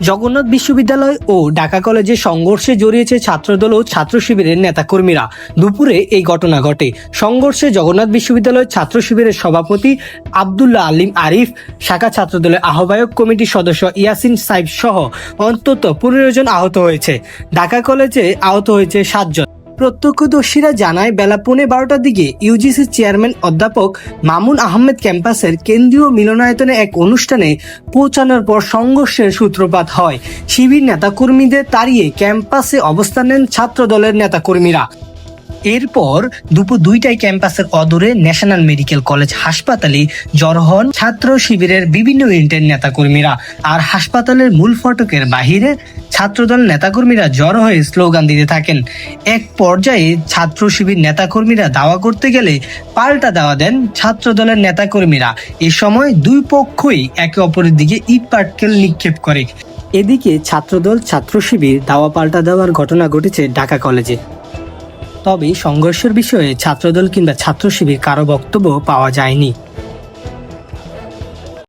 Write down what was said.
জগন্নাথ বিশ্ববিদ্যালয় ও ঢাকা কলেজে সংঘর্ষে জড়িয়েছে ছাত্রদল ও ছাত্র শিবিরের নেতাকর্মীরা। দুপুরে এই ঘটনা ঘটে। সংঘর্ষে জগন্নাথ বিশ্ববিদ্যালয় ছাত্র শিবিরের সভাপতি আব্দুল্লাহ আলিম আরিফ, শাখা ছাত্রদলের আহ্বায়ক কমিটির সদস্য ইয়াসিন সাইব সহ অন্তত 15 জন আহত হয়েছে। ঢাকা কলেজে আহত হয়েছে 7 জন। প্রত্যক্ষদর্শীরা জানায়, বেলা 11:15টার দিকে ইউজিসির চেয়ারম্যান অধ্যাপক মামুন আহমেদ ক্যাম্পাসের কেন্দ্রীয় মিলনায়তনে এক অনুষ্ঠানে পৌঁছানোর পর সংঘর্ষের সূত্রপাত হয়। শিবির নেতাকর্মীদের তাড়িয়ে ক্যাম্পাসে অবস্থান নেন ছাত্র দলের নেতাকর্মীরা। এরপর দুপুর 2টায় ক্যাম্পাসের অদূরে ন্যাশনাল মেডিকেল কলেজ হাসপাতালে জড়ো হন ছাত্র শিবিরের বিভিন্ন ইউনিটের নেতাকর্মীরা। আর হাসপাতালের মূল ফটকের বাহিরে ছাত্রদল নেতাকর্মীরা জড়ো হয়ে স্লোগান দিতে থাকেন। এক পর্যায়ে ছাত্র শিবির নেতাকর্মীরা দাওয়া করতে গেলে পাল্টা দাওয়া দেন ছাত্রদলের নেতাকর্মীরা। এ সময় দুই পক্ষই একে অপরের দিকে ইট পাটকেল নিক্ষেপ করে। এদিকে ছাত্রদল ছাত্র শিবির দাওয়া পাল্টা দেওয়ার ঘটনা ঘটেছে ঢাকা কলেজে। তবে সংঘর্ষের বিষয়ে ছাত্রদল কিংবা ছাত্র শিবির কারো বক্তব্য পাওয়া যায়নি।